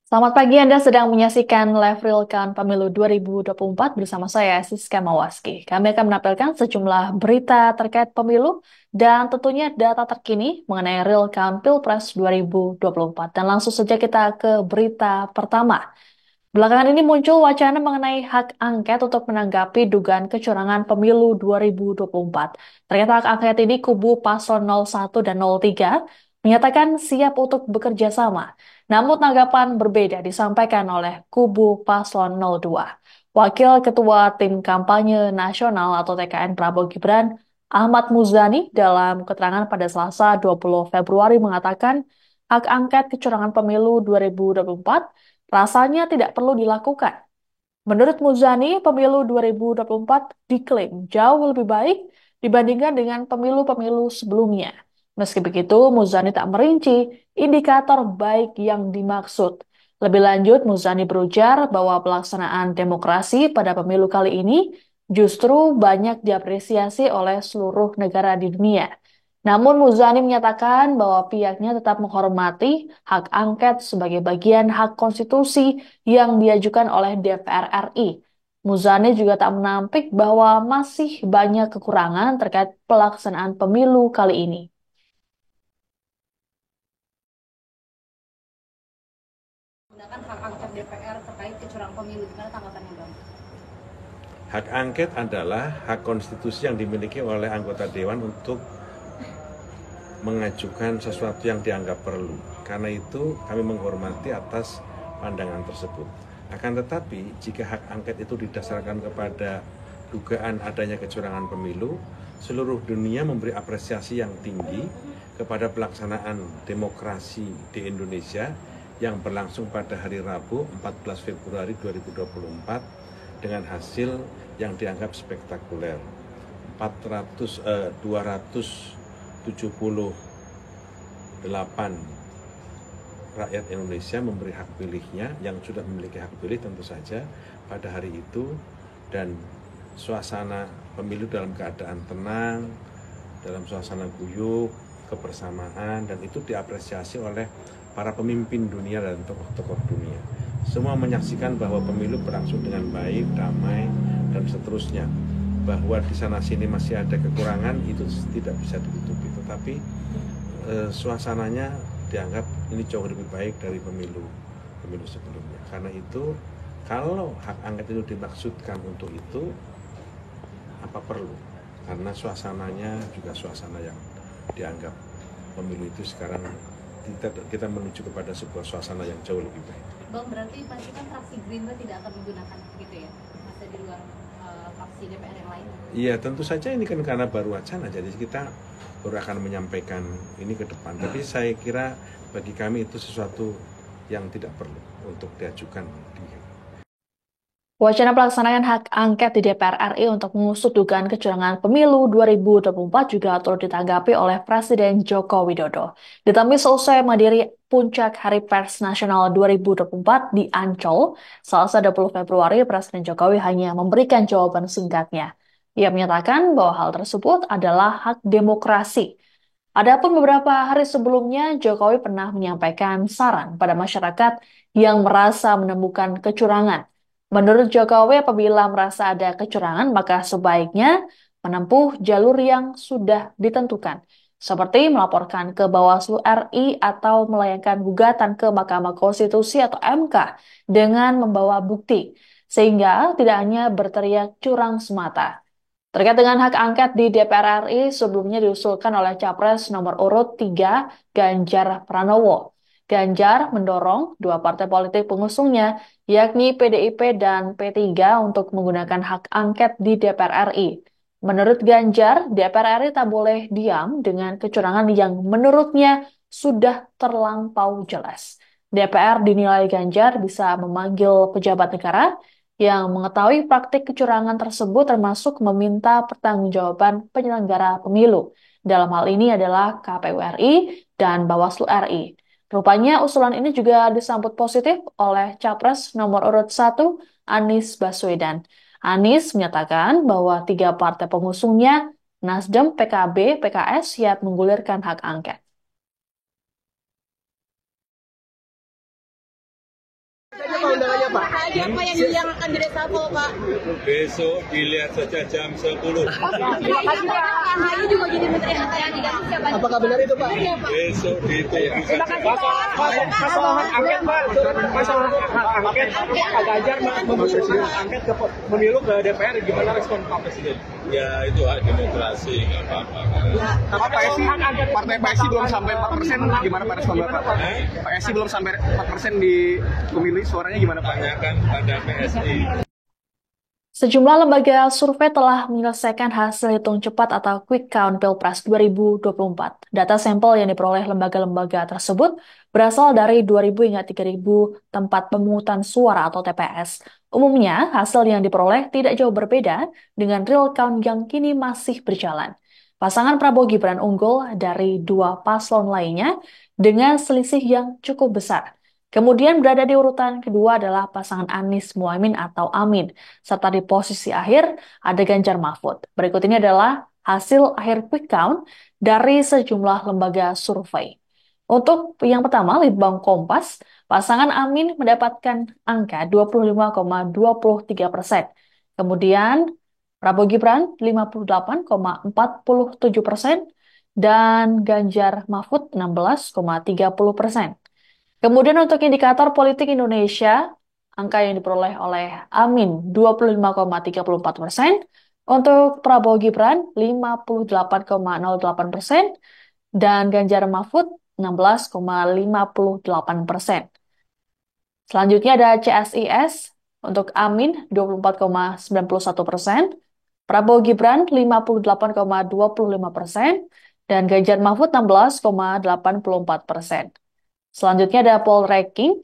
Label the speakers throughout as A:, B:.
A: Selamat pagi, Anda sedang menyaksikan live real count pemilu 2024 bersama saya, Siska Mawaski. Kami akan menampilkan sejumlah berita terkait pemilu dan tentunya data terkini mengenai real count Pilpres 2024. Dan langsung saja kita ke berita pertama. Belakangan ini muncul wacana mengenai hak angket untuk menanggapi dugaan kecurangan pemilu 2024. Ternyata hak angket ini kubu paslon 01 dan 03 menyatakan siap untuk bekerja sama. Namun tanggapan berbeda disampaikan oleh kubu paslon 02. Wakil Ketua Tim Kampanye Nasional atau TKN Prabowo Gibran, Ahmad Muzani dalam keterangan pada Selasa 20 Februari mengatakan hak angket kecurangan pemilu 2024 rasanya tidak perlu dilakukan. Menurut Muzani, pemilu 2024 diklaim jauh lebih baik dibandingkan dengan pemilu-pemilu sebelumnya. Meski begitu, Muzani tak merinci indikator baik yang dimaksud. Lebih lanjut, Muzani berujar bahwa pelaksanaan demokrasi pada pemilu kali ini justru banyak diapresiasi oleh seluruh negara di dunia. Namun Muzani menyatakan bahwa pihaknya tetap menghormati hak angket sebagai bagian hak konstitusi yang diajukan oleh DPR RI. Muzani juga tak menampik bahwa masih banyak kekurangan terkait pelaksanaan pemilu kali ini.
B: Menggunakan hak angket DPR terkait kecurangan pemilu. Gimana tanggapannya, Bang?
C: Hak angket adalah hak konstitusi yang dimiliki oleh anggota dewan untuk mengajukan sesuatu yang dianggap perlu. Karena itu kami menghormati atas pandangan tersebut. Akan tetapi jika hak angket itu didasarkan kepada dugaan adanya kecurangan pemilu, seluruh dunia memberi apresiasi yang tinggi kepada pelaksanaan demokrasi di Indonesia yang berlangsung pada hari Rabu 14 Februari 2024 dengan hasil yang dianggap spektakuler. 278 rakyat Indonesia memberi hak pilihnya, yang sudah memiliki hak pilih tentu saja pada hari itu, dan suasana pemilu dalam keadaan tenang, dalam suasana guyup, kebersamaan, dan itu diapresiasi oleh para pemimpin dunia dan tokoh-tokoh dunia. Semua menyaksikan bahwa pemilu berlangsung dengan baik, damai, dan seterusnya. Bahwa di sana sini masih ada kekurangan itu tidak bisa ditutupi, tetapi suasananya dianggap ini jauh lebih baik dari pemilu sebelumnya. Karena itu kalau hak angket itu dimaksudkan untuk itu, apa perlu? Karena suasananya juga suasana yang dianggap pemilu itu sekarang kita menuju kepada sebuah suasana yang jauh lebih baik.
B: Bang, berarti pasti kan fraksi Gerindra tidak akan menggunakan gitu ya? Masih di luar fraksi DPR yang lain?
C: Iya, tentu saja ini kan karena baru wacana, jadi kita baru akan menyampaikan ini ke depan. Tapi saya kira bagi kami itu sesuatu yang tidak perlu untuk diajukan di
A: Wacana pelaksanaan hak angket di DPR RI untuk mengusut dugaan kecurangan pemilu 2024 juga turut ditanggapi oleh Presiden Joko Widodo. Ditemui selesai menghadiri puncak Hari Pers Nasional 2024 di Ancol, Selasa 20 Februari, Presiden Jokowi hanya memberikan jawaban singkatnya. Ia menyatakan bahwa hal tersebut adalah hak demokrasi. Adapun beberapa hari sebelumnya, Jokowi pernah menyampaikan saran pada masyarakat yang merasa menemukan kecurangan. Menurut Jokowi, apabila merasa ada kecurangan, maka sebaiknya menempuh jalur yang sudah ditentukan, seperti melaporkan ke Bawaslu RI atau melayangkan gugatan ke Mahkamah Konstitusi atau MK dengan membawa bukti, sehingga tidak hanya berteriak curang semata. Terkait dengan hak angket di DPR RI, sebelumnya diusulkan oleh Capres nomor urut 3 Ganjar Pranowo. Ganjar mendorong dua partai politik pengusungnya, yakni PDIP dan P3 untuk menggunakan hak angket di DPR RI. Menurut Ganjar, DPR RI tak boleh diam dengan kecurangan yang menurutnya sudah terlampau jelas. DPR dinilai Ganjar bisa memanggil pejabat negara yang mengetahui praktik kecurangan tersebut termasuk meminta pertanggungjawaban penyelenggara pemilu. Dalam hal ini adalah KPU RI dan Bawaslu RI. Rupanya usulan ini juga disambut positif oleh Capres nomor urut 1 Anies Baswedan. Anies menyatakan bahwa tiga partai pengusungnya, Nasdem, PKB, PKS siap menggulirkan hak angket.
D: Pak? Siapa yang akan direshuffle, Pak?
E: Besok dilihat saja jam 10.
D: Terima kasih, Pak. AHY juga jadi menteri yang tidak siapa?
F: Apakah benar itu, Pak?
E: Besok ditunggu saja.
F: Masalah hak angket, Pak. Masalah hak angket. Pak Ganjar memutuskan angket ke pemilu ke DPR. Gimana respon Pak Presiden?
E: Ya itu hak demokrasi, nggak apa-apa.
F: Tapi Partai PSI belum sampai 4%. Gimana Pak respon Bapak? PSI belum sampai 4% di pemilu, suaranya gimana Pak?
E: Tanyakan pada PSI.
A: Sejumlah lembaga survei telah menyelesaikan hasil hitung cepat atau quick count Pilpres 2024. Data sampel yang diperoleh lembaga-lembaga tersebut berasal dari 2.000 hingga 3.000 tempat pemungutan suara atau TPS. Umumnya, hasil yang diperoleh tidak jauh berbeda dengan real count yang kini masih berjalan. Pasangan Prabowo Gibran unggul dari dua paslon lainnya dengan selisih yang cukup besar. Kemudian berada di urutan kedua adalah pasangan Anies Muhaimin atau Amin, serta di posisi akhir ada Ganjar Mahfud. Berikut ini adalah hasil akhir quick count dari sejumlah lembaga survei. Untuk yang pertama, Litbang Kompas, pasangan Amin mendapatkan angka 25,23%. Kemudian Prabowo Gibran 58,47% dan Ganjar Mahfud 16,30%. Kemudian untuk indikator politik Indonesia, angka yang diperoleh oleh Amin 25,34%, untuk Prabowo Gibran 58,08%, dan Ganjar Mahfud 16,58%. Selanjutnya ada CSIS, untuk Amin 24,91%, Prabowo Gibran 58,25%, dan Ganjar Mahfud 16,84%. Selanjutnya ada Poltreking,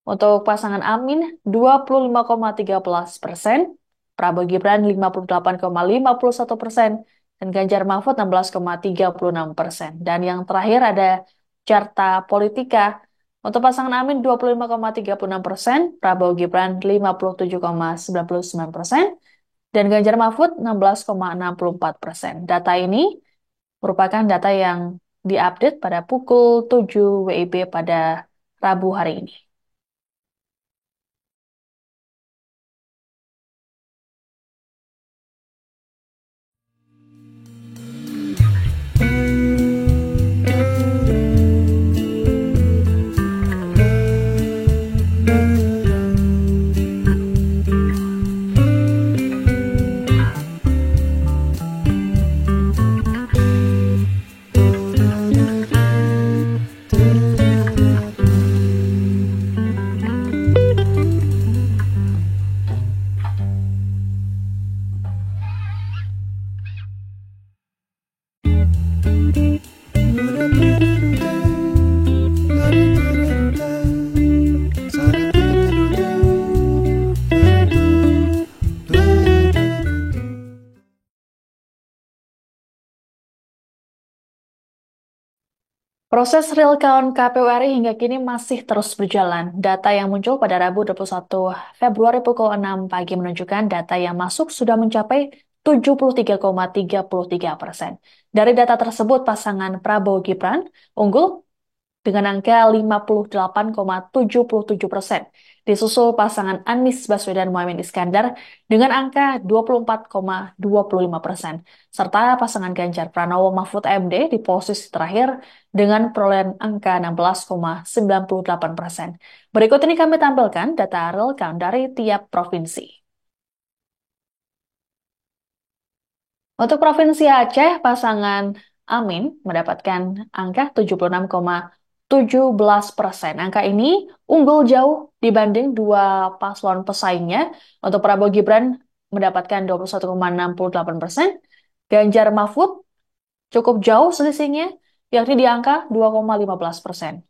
A: untuk pasangan Amin 25,13%, Prabowo Gibran 58,51%, dan Ganjar Mahfud 16,36%. Dan yang terakhir ada Carta Politika, untuk pasangan Amin 25,36%, Prabowo Gibran 57,99%, dan Ganjar Mahfud 16,64%. Data ini merupakan data yang diupdate pada pukul 7 WIB pada Rabu hari ini. Proses real count KPU RI hingga kini masih terus berjalan. Data yang muncul pada Rabu 21 Februari pukul 6 pagi menunjukkan data yang masuk sudah mencapai 73,33%. Dari data tersebut, pasangan Prabowo Gibran unggul dengan angka 58,77%. Disusul pasangan Anies Baswedan Muhaimin Iskandar dengan angka 24,25%. Serta pasangan Ganjar Pranowo Mahfud MD di posisi terakhir dengan perolehan angka 16,98%. Berikut ini kami tampilkan data real count dari tiap provinsi. Untuk Provinsi Aceh, pasangan Amin mendapatkan angka 76,17%. Angka ini unggul jauh dibanding dua paslon pesaingnya. Untuk Prabowo Gibran mendapatkan 21,68%. Ganjar Mahfud cukup jauh selisihnya, yakni di angka 2,15%.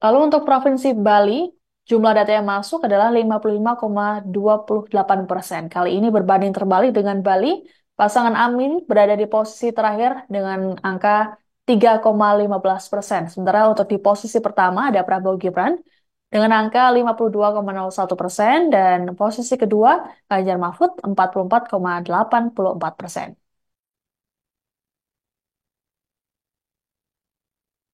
A: Lalu untuk Provinsi Bali, jumlah data yang masuk adalah 55,28%. Kali ini berbanding terbalik dengan Bali, pasangan Amin berada di posisi terakhir dengan angka 3,15%. Sementara untuk di posisi pertama ada Prabowo Gibran dengan angka 52,01% dan posisi kedua Ganjar Mahfud 44,84%.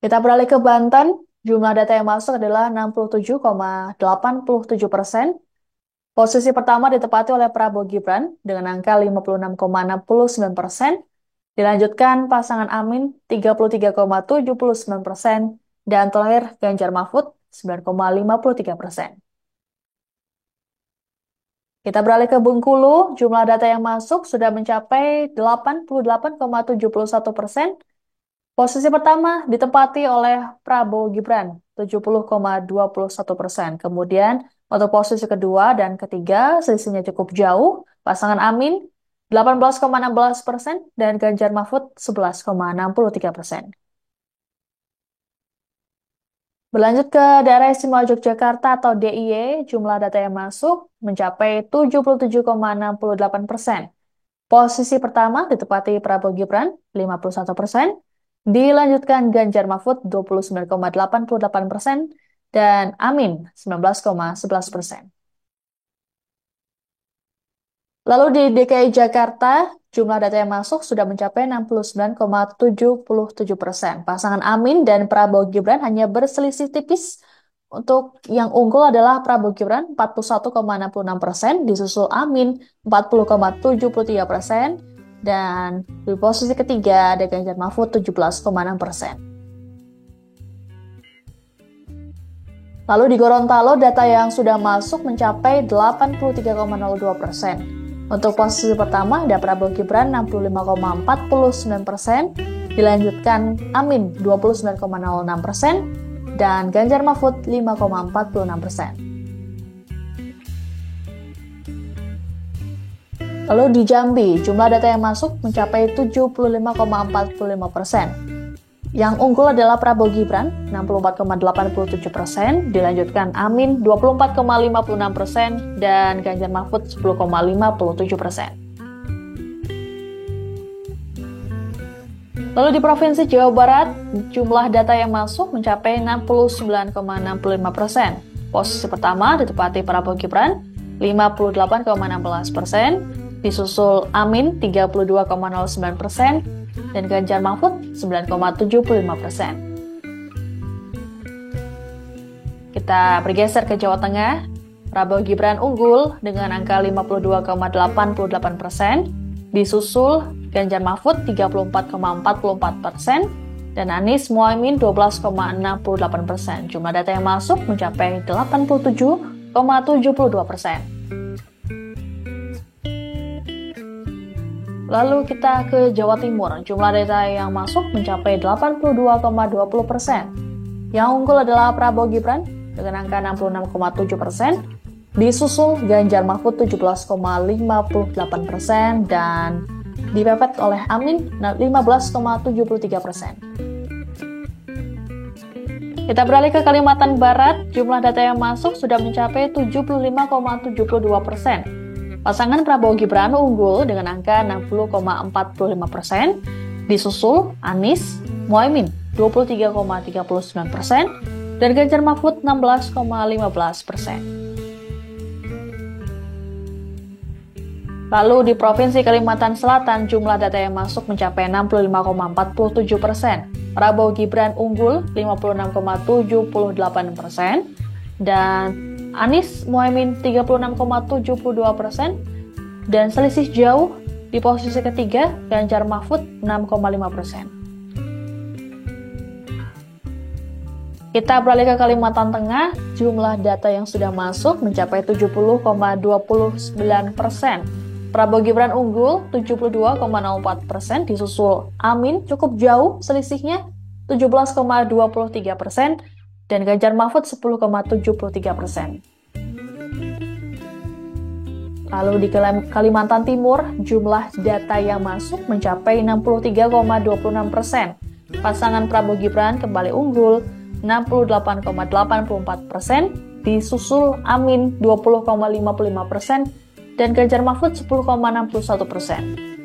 A: Kita beralih ke Banten, jumlah data yang masuk adalah 67,87%. Posisi pertama ditempati oleh Prabowo Gibran dengan angka 56,69%. Dilanjutkan pasangan Amin 33,79%. Dan terakhir Ganjar Mahfud 9,53%. Kita beralih ke Bengkulu, jumlah data yang masuk sudah mencapai 88,71%. Posisi pertama ditempati oleh Prabowo Gibran, 70,21%. Kemudian untuk posisi kedua dan ketiga, selisihnya cukup jauh. Pasangan Amin, 18,16%, dan Ganjar Mahfud, 11,63%. Berlanjut ke daerah istimewa Yogyakarta atau DIY, jumlah data yang masuk mencapai 77,68%. Posisi pertama ditempati Prabowo Gibran, 51%. Dilanjutkan Ganjar Mahfud 29,88%, dan Amin 19,11%. Lalu di DKI Jakarta, jumlah data yang masuk sudah mencapai 69,77%. Pasangan Amin dan Prabowo Gibran hanya berselisih tipis. Untuk yang unggul adalah Prabowo Gibran 41,66%, disusul Amin 40,73%, dan di posisi ketiga ada Ganjar Mahfud 17,6%. Lalu di Gorontalo, data yang sudah masuk mencapai 83,02%. Untuk posisi pertama ada Prabowo Gibran 65,49%, dilanjutkan Amin 29,06%, dan Ganjar Mahfud 5,46%. Lalu di Jambi, jumlah data yang masuk mencapai 75,45%. Yang unggul adalah Prabowo Gibran, 64,87%, dilanjutkan Amin, 24,56%, dan Ganjar Mahfud, 10,57%. Lalu di Provinsi Jawa Barat, jumlah data yang masuk mencapai 69,65%. Posisi pertama ditempati Prabowo Gibran, 58,16%, disusul Amin 32,09%, dan Ganjar Mahfud 9,75%. Kita bergeser ke Jawa Tengah. Prabowo Gibran unggul dengan angka 52,88%, disusul Ganjar Mahfud 34,44%, dan Anies Mohaimin 12,68%. Jumlah data yang masuk mencapai 87,72%. Lalu kita ke Jawa Timur, jumlah data yang masuk mencapai 82,20%. Yang unggul adalah Prabowo Gibran dengan angka 66,7%, disusul Ganjar Mahfud 17,58%, dan dipepet oleh Amin 15,73%. Kita beralih ke Kalimantan Barat, jumlah data yang masuk sudah mencapai 75,72%. Pasangan Prabowo Gibran unggul dengan angka 60,45%, disusul Anies Mohaimin 23,39%, dan Ganjar Mahfud 16,15%. Lalu di Provinsi Kalimantan Selatan, jumlah data yang masuk mencapai 65,47%. Prabowo Gibran unggul 56,78%, dan Anies Mohaimin 36,72%, dan selisih jauh di posisi ketiga Ganjar Mahfud 6,5%. Kita beralih ke Kalimantan Tengah, jumlah data yang sudah masuk mencapai 70,29%. Prabowo Gibran unggul 72,04%, disusul Amin cukup jauh selisihnya 17,23%, dan Ganjar Mahfud 10,73%. Lalu di Kalimantan Timur, jumlah data yang masuk mencapai 63,26%. Pasangan Prabowo Gibran kembali unggul 68,84%, disusul Amin 20,55%, dan Ganjar Mahfud 10,61%.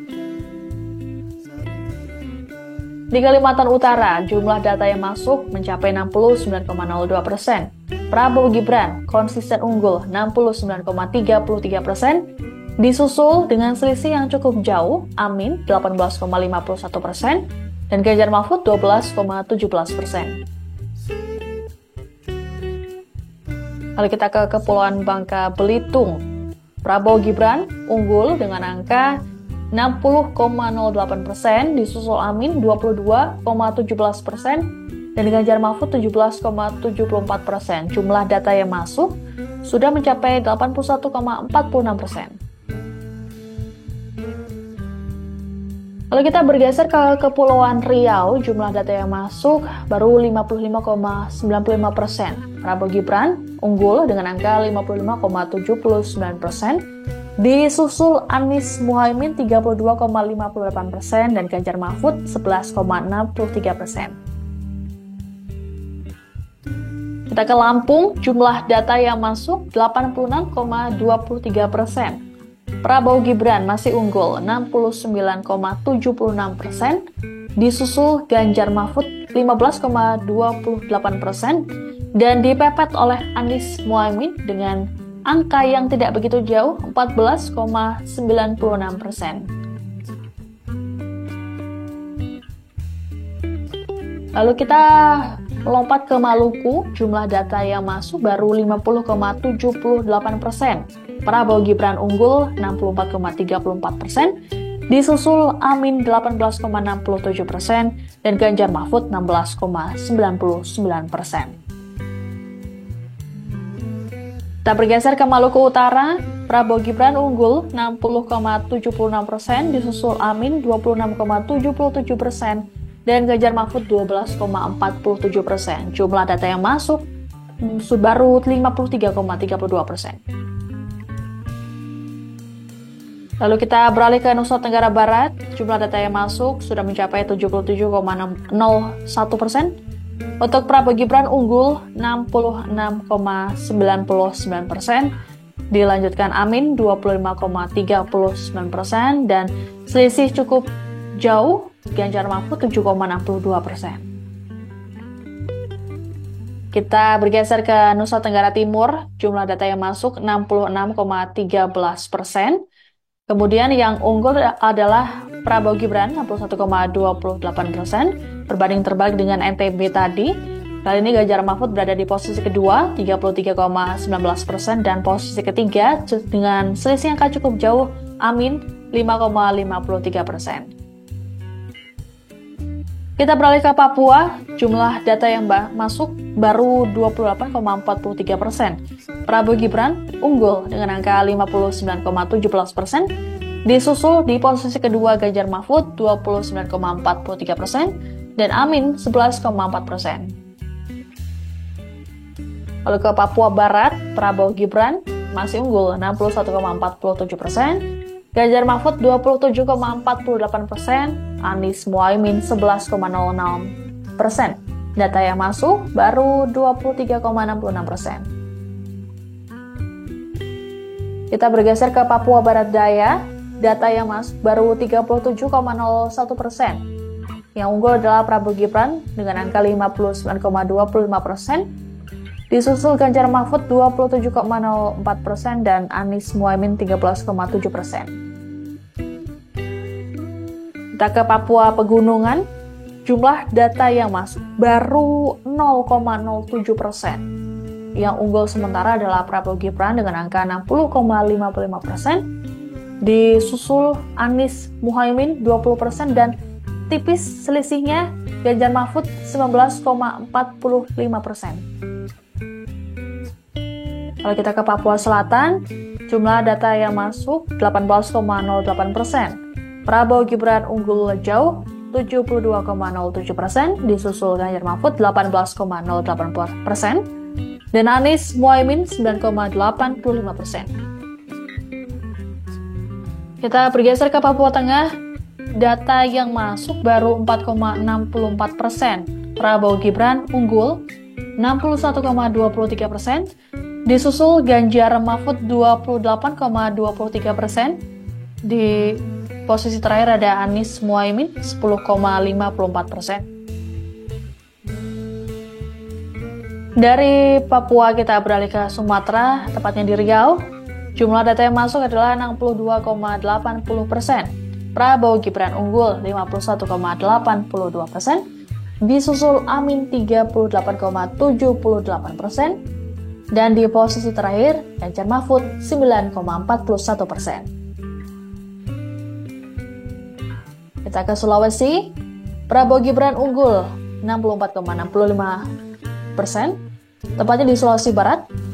A: Di Kalimantan Utara, jumlah data yang masuk mencapai 69,02%. Prabowo Gibran konsisten unggul 69,33%, disusul dengan selisih yang cukup jauh, Amin 18,51%, dan Ganjar Mahfud 12,17%. Lalu kita ke Kepulauan Bangka Belitung. Prabowo Gibran unggul dengan angka 60,08%, disusul Amin 22,17%, dan Ganjar Mahfud 17,74%. Jumlah data yang masuk sudah mencapai 81,46%. Lalu kita bergeser ke Kepulauan Riau, jumlah data yang masuk baru 55,95%. Prabowo Gibran unggul dengan angka 55,79%, disusul Anies Muhaimin 32,58% dan Ganjar Mahfud 11,63%. Kita ke Lampung, jumlah data yang masuk 86,23%. Prabowo Gibran masih unggul 69,76%, disusul Ganjar Mahfud 15,28%, dan dipepet oleh Anies Muhaimin dengan angka yang tidak begitu jauh 14,96%. Lalu kita melompat ke Maluku, jumlah data yang masuk baru 50,78%. Prabowo Gibran unggul 64,34%, disusul Amin 18,67%, dan Ganjar Mahfud 16,99%. Kita bergeser ke Maluku Utara, Prabowo Gibran unggul 60,76%, disusul Amin 26,77%, dan Ganjar Mahfud 12,47%. Jumlah data yang masuk baru 53,32%. Lalu kita beralih ke Nusa Tenggara Barat, jumlah data yang masuk sudah mencapai 77,01%. Untuk Prabowo Gibran unggul 66,99%, dilanjutkan Amin 25,39%, dan selisih cukup jauh Ganjar Mahfud 7,62%. Kita bergeser ke Nusa Tenggara Timur, jumlah data yang masuk 66,13%. Kemudian yang unggul adalah Prabowo Gibran 61,28%, berbanding terbalik dengan NTB tadi. Kali ini Ganjar Mahfud berada di posisi kedua 33,19%, dan posisi ketiga dengan selisih angka cukup jauh Amin 5,53%. Kita beralih ke Papua, jumlah data yang masuk baru 28,43%. Prabowo Gibran unggul dengan angka 59,17%, disusul di posisi kedua Ganjar Mahfud 29,43%, dan Amin 11,4%. Lalu ke Papua Barat, Prabowo Gibran masih unggul 61,47%, Ganjar Mahfud 27,48%, Anies Muhaimin 11,06%. Data yang masuk baru 23,66%. Kita bergeser ke Papua Barat Daya, data yang masuk baru 37,01%. Yang unggul adalah Prabowo Gibran dengan angka 59,25%, disusul Ganjar Mahfud 27,04%, dan Anies Muhaimin 13,7%. Kita ke Papua Pegunungan, jumlah data yang masuk baru 0,07%. Yang unggul sementara adalah Prabowo Gibran dengan angka 60,55%, disusul Anies Muhaimin 20%, dan tipis selisihnya Ganjar Mahfud 19,45%. Kalau kita ke Papua Selatan, jumlah data yang masuk 18,08%. Prabowo Gibran unggul jauh 72,07%, disusul Ganjar Mahfud 18,08%, dan Anies Muhaimin 9,85%. Kita bergeser ke Papua Tengah, data yang masuk baru 4,64%. Prabowo Gibran unggul 61,23%, disusul Ganjar Mahfud 28,23%. Di posisi terakhir ada Anies Muhaimin 10,54%. Dari Papua kita beralih ke Sumatera, tepatnya di Riau. Jumlah data yang masuk adalah 62,80%. Prabowo Gibran unggul 51,82%, disusul Amin 38,78%, dan di posisi terakhir Ganjar Mahfud 9,41%. Kita ke Sulawesi, Prabowo Gibran unggul 64,65%, tepatnya di Sulawesi Barat.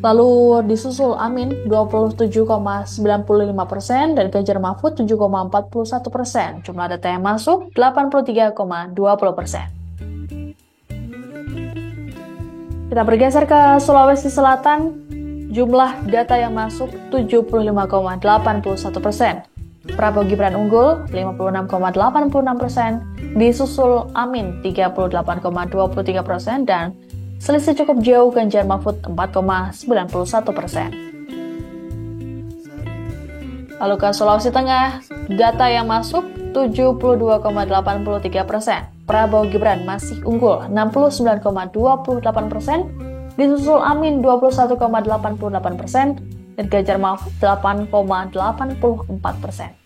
A: Lalu disusul Amin 27,95% dan Ganjar Mahfud 7,41%. Jumlah data yang masuk 83,20%. Kita bergeser ke Sulawesi Selatan, jumlah data yang masuk 75,81%. Prabowo Gibran unggul 56,86%, disusul Amin 38,23% dan selisih cukup jauh Ganjar Mahfud 4,91%. Lalu ke Sulawesi Tengah, data yang masuk 72,83%. Prabowo Gibran masih unggul 69,28%, disusul Amin 21,88% dan Ganjar Mahfud 8,84%.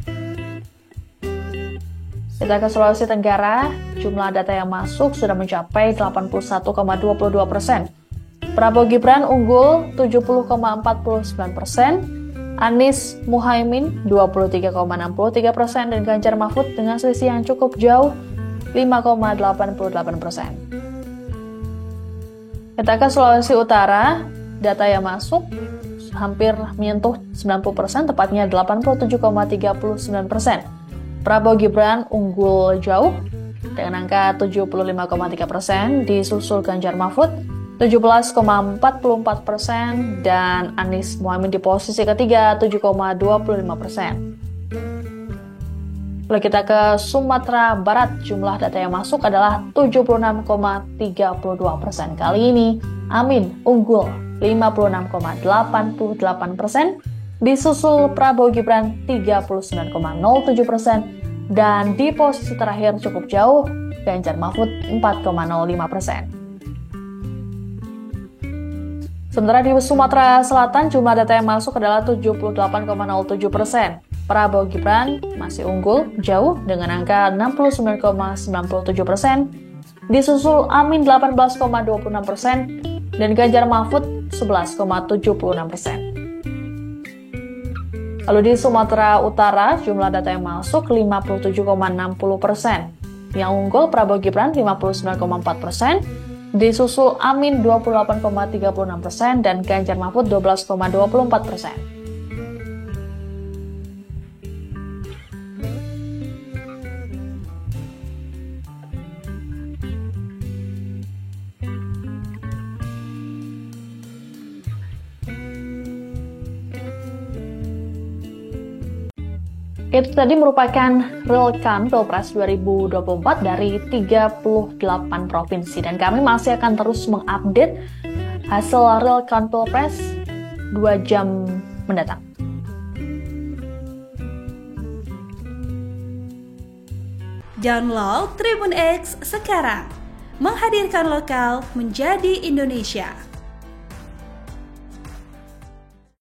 A: Kita ke Sulawesi Tenggara, jumlah data yang masuk sudah mencapai 81,22%. Prabowo Gibran unggul 70,49%, Anies Muhaimin 23,63% dan Ganjar Mahfud dengan selisih yang cukup jauh 5,88%. Kita ke Sulawesi Utara, data yang masuk hampir menyentuh 90%, tepatnya 87,39%. Prabowo Gibran unggul jauh dengan angka 75,3%, disusul Ganjar Mahfud 17,44% dan Anies Muhaimin di posisi ketiga 7,25%. Lalu kita ke Sumatera Barat, jumlah data yang masuk adalah 76,32%. Kali ini Amin unggul 56,88%, disusul Prabowo Gibran 39,07% dan di posisi terakhir cukup jauh Ganjar Mahfud 4,05%. Sementara di Sumatera Selatan jumlah data yang masuk adalah 78,07%. Prabowo Gibran masih unggul jauh dengan angka 69,97%, disusul Amin 18,26% dan Ganjar Mahfud 11,76%. Lalu di Sumatera Utara, jumlah data yang masuk 57,60%. Yang unggul Prabowo Gibran 59,4%, disusul Amin 28,36% dan Ganjar Mahfud 12,24%. Itu tadi merupakan real count Pilpres 2024 dari 38 provinsi dan kami masih akan terus mengupdate hasil real count Pilpres 2 jam mendatang.
G: Download Tribun X sekarang, menghadirkan lokal menjadi Indonesia.